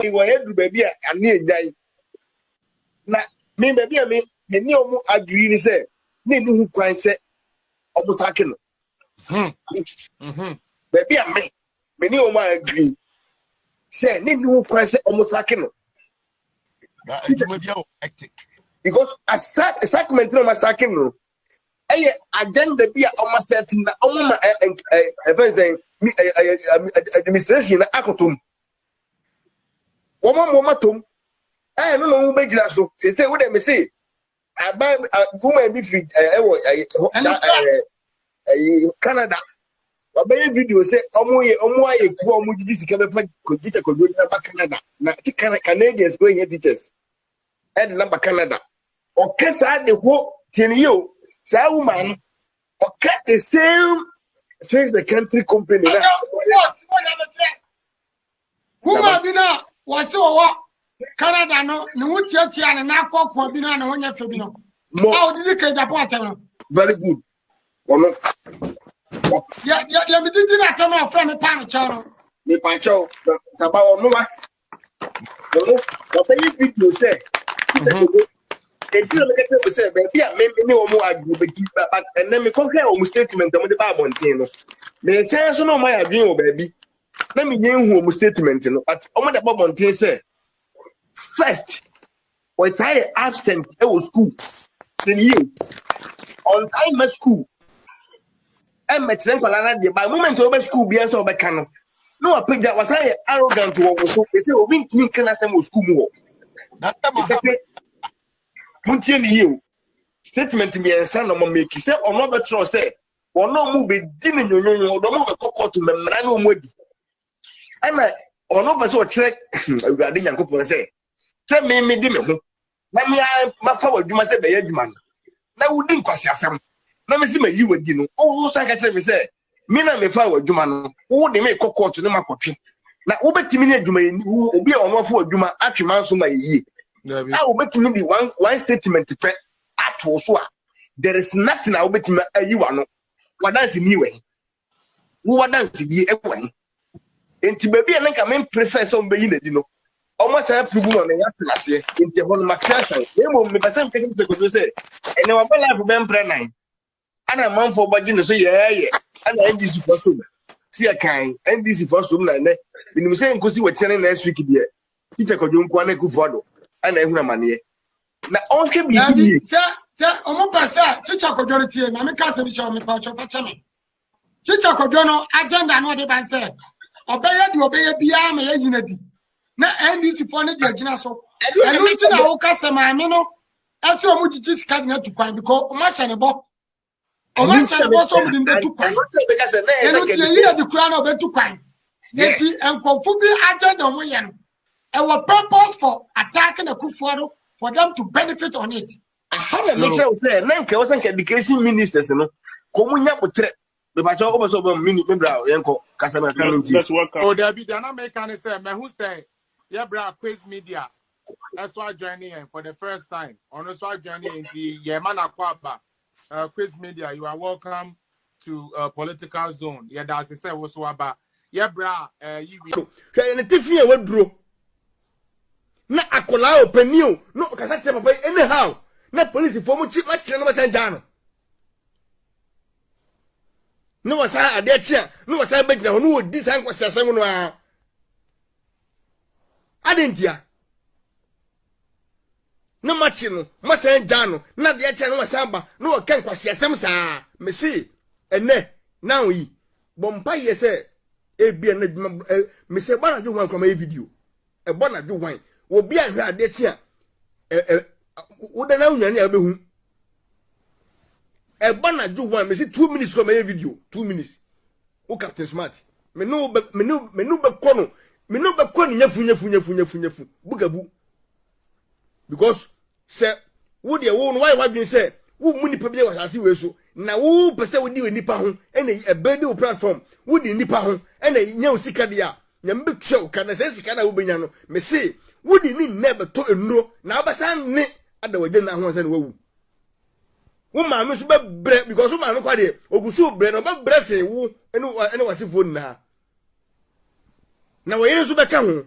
we do baby and near die. Na me baby me ni omu agree ni say ni who kwan say omu sake no. Baby me ni omu agree say ni who kwan say omu sake no. That you may be hectic. Because a sacrament no sake no. Eye agenda bi a omu setting na omu ma administration na akotom. Woman tom. I don't know who made that so. Say what they say. I buy a woman be free. Canada. I buy a video say, Omoye, Kuomu, this Canada, Canada. Now, Canadians going here teachers. And number Canada. Okay, sir, the whole thing you say, woman, okay, the same face the country company. Woman, be now, was so what? Canada no wutia na akoko bi na honya fe bi no how did you get Japan? Very good. Ono ya me didi na tama fra me pa me chao me pa chao saba ono wa ono o pe video say e ti me kete say be a me omo agree but and me ko hwe omo statement am de ba bonten no me say so no my adwen o ba bi na me nyen hu omo statement no but omo de ba bonten say first, when I absent at school, then you on time at school. I'm at the by moment over school, be answered by canon. No, I picked that was I arrogant to what so they say, we me can I send school more. That's the continue statement to me and son of my make. He said, or not better say, or no move be dimming your don't move a cocoa to me, I know maybe. And I or no person check regarding your couple say. Tell me, me, let me my forward, you must say, be man. Now, we didn't quite some. Let me see my you would know. Oh, so I can say, me, and me forward, you man. Oh, they make cocoa to the market. Now, over to me, you who will be on one for Juma, actually, man, so my ye. I will bet me the one statement to prep at also. There is nothing I will bet me you are not. What does it mean? Who are dancing ye away? And to baby, and I can prefer some being, you know. Almost a people on the atmosphere in the whole macration. They will be the same thing to say. And our life will be pregnant. And a month for budget, so yeah, and I end this for soon. See a kind, and this is for soon. And then you say, because you were telling next week, dear. Teacher could you want to go for and I have money. Now, all can be sir, almost passa, teacher could do it here. Mamma Castle show me for your patching. Teacher could do no agenda, no, they said. Obey a BM unity. Na NDC for the agina so and we tin a woka sema me no ase o mutiti sika na tukwan because o ma shane bo so mo din tukwan e no tie yi de kura na o be tukwan yeti enkofu bi agenda mo ye no e was purpose for attacking the Kufuor for them to benefit on it. I had a make sure say na nke was education ministers no ko munya potre be ba cho oboso bo mini me bra yenko kasama kanunti. Oh there be na make can say me who say yeah, bro, Quiz Media. That's why joining for the first time. On that's why joining the Yemana Kwaba. Quiz Media, you are welcome to Political Zone. Yeah, that's the same. What's about? Yeah, bro. You will. And Tiffany will draw. Na akola open you. No, because I say, anyhow. Na police for much much number send down. No, was I a dead chair. No, was I bet now. No, this time was a someone. Adentia no machino masen jano na de eche no wasamba no ken kwase asem saa me see ene now yi bompa ye se ebia na me se bana ju wan kwama video e bona ju wan obi ahwe ade tia wo da na unyan ya behu e bona ju wan me see 2 minutes kwama video 2 minutes o Captain Smart me no be kono me no be kono nyafu bugabu because say wo de wo no why been say wo mu nipa bia wasase we so na wo pese wo di nipa ho ene e bedi wo platform wo di nipa ho ene nya osika dia nya mbe twa wo kana say sika na wo benya no me say wo di ni nebe to enuro na abasan ne ada waje na ho say na wawu wo ma me so be bre because wo ma me kwa de ogusu bre no be bre say wo ene wasifo na wo yire so be ka ho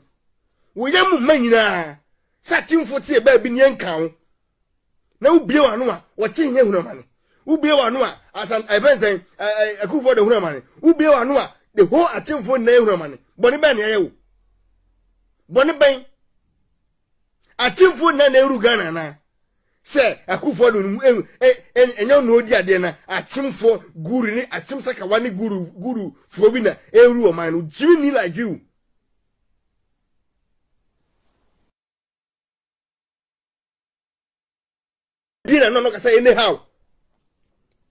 wo yam manyina sa chimfo tie ba bi ne nkan na ubie wa no a wo chi nye hunu mane ubie wa no a asan event akufo de hunu mane ubie wa no a the whole achimfo na hunu mane boni ba ne yewo boni ban achimfo na eru Ghana na se akufo do enyo no odi ade na achimfo guru ni achim saka wani guru fo bi na eru o man jimi ni like you dina no ka say anyhow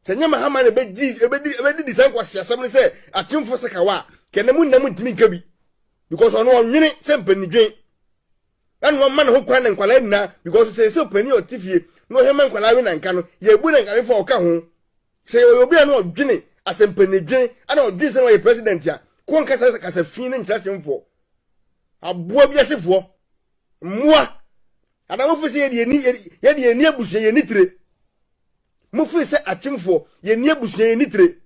se nyama hama ne be di san kwase asem ne se achimfo saka wa kenemu nam ntimi nkabi because ono onwene se mpani dwen and one man who can and qualena because say so penny or tifie no human qualawi na nka no ye bu na nka for oka ho say obi an odwene asem penny dwen and odwene say no president ya kon ka say fin na nchachemfo aboa bi asefo moa adamu fu say ye ni abusu ye ni tire mu fu say achemfo ye ni abusu ye ni tire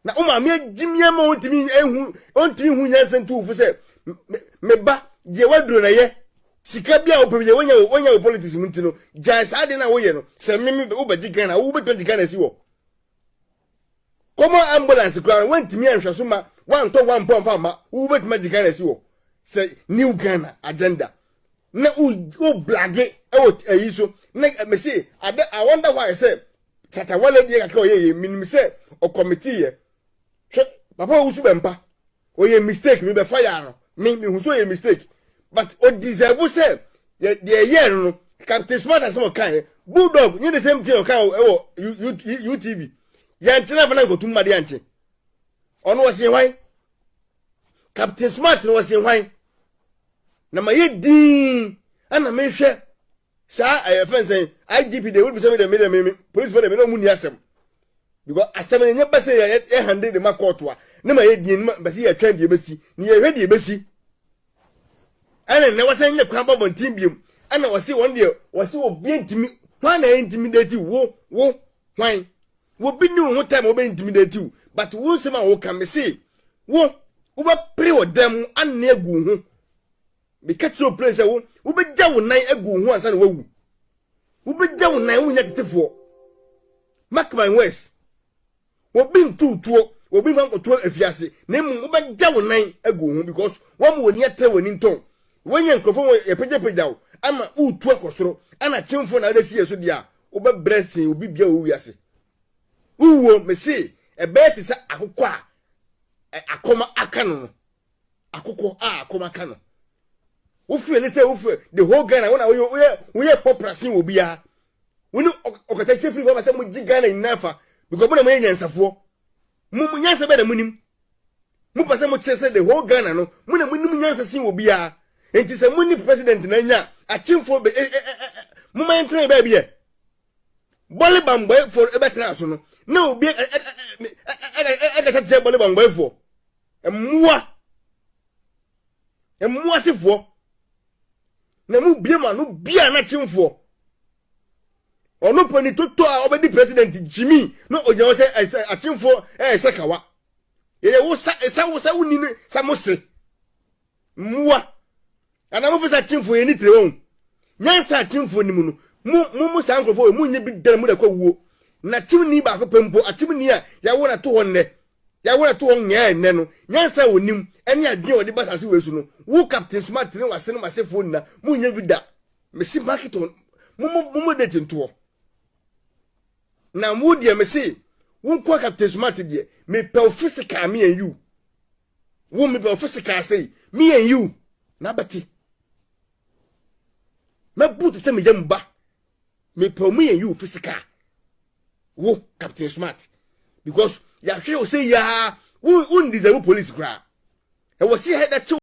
na o ma me jimia ma ontimi hu nyansen tu fu say meba je wadro na ye sika bia opemye wonya politics muntino jan sa de na wo ye no se mimi wo baji Ghana wo beto Ghana si wo komo ambulance kra wantimi anhwe so ma wanto 1 pound fa ma wo beto maji Ghana si wo se new Ghana agenda na o blage e wo ayi so na me say I wonder why say tata wale die ka ye minim say o committee ye papa wo su bempa o ye mistake me be fire no me hu so ye mistake but o deserve say ye no Captain Smart as mo kan Bulldog you the same thing o kan UTV ya nchina fa na go tumma de anche ono was ye hwan Captain Smart no was ye hwan na ma ye din ana me hwe sa fence IGP they will be say me police for them no mu ni asem because asem ne nya base ye handle the makoto na ma ye din ba si ye twan de besi ni ye hwe de besi ana na wasan ye kwa babon timbium ana wasi wonde wasi obi ntimi hwan na intimidate wo hwan wo bi ni wo time wo be intimidate you but wo sema wo kan me say wo ba pre wo dem an na egu ho be catch your place wo be ja wo nan egu ho ansa na wawu wo be ja wo nan wo nya tetefo mark my words wo bi ntutuo wo bi fan koto afiase na mu wo be ja wo nan egu ho because wo mo woni atre woni nton wonye nkrofo ye pejepeja wo ama utu akosoro ana chimfo na resi yeso dia wo be blessing obi bia wo wiase uwo me say e be ti sa akokọ a akoma aka no akokọ a akoma aka no wo feel ni say wo feel the whole Ghana wona wo ye poprasin wo bia woni okata chefri ko ba say mo ji Ghana inafa because mo na mo nyansafo mo nyansa be da munim mo pa say mo chese the whole Ghana no mo na munim nyansa sin wo bia enti se muni president na nya achimfo be mo man train ba bia bole bamboy for e betra so no na obi e ga say bole bamboy for emua sefo na mu bia ma no bia na chimfo ono pani toto a obedi president Jimmy no onya say achimfo sekawa ye wo sa woni ne sa mo se mua ana mo fisa chimfo ye ni tire won nyansa chimfo ni mu no mu sankrofo mu nya bi dare mu da kwa wuo na chimni ba ko pempo achimni a ya wo na to wonne ya wo na to won nya enne no nyansa wonim ene adwe odi basase wesu no wo Captain Smart ne wase no masefo na mu nya bi da me si market on mu de tinto na mu de me si wo kwa Captain Smart de me pe physical me and you wo me pe physical say me and you na bati me butu se me yamba me pe me and you physical wo Captain Smart because ya hwe o say ya wo deserve police gra e wo see head that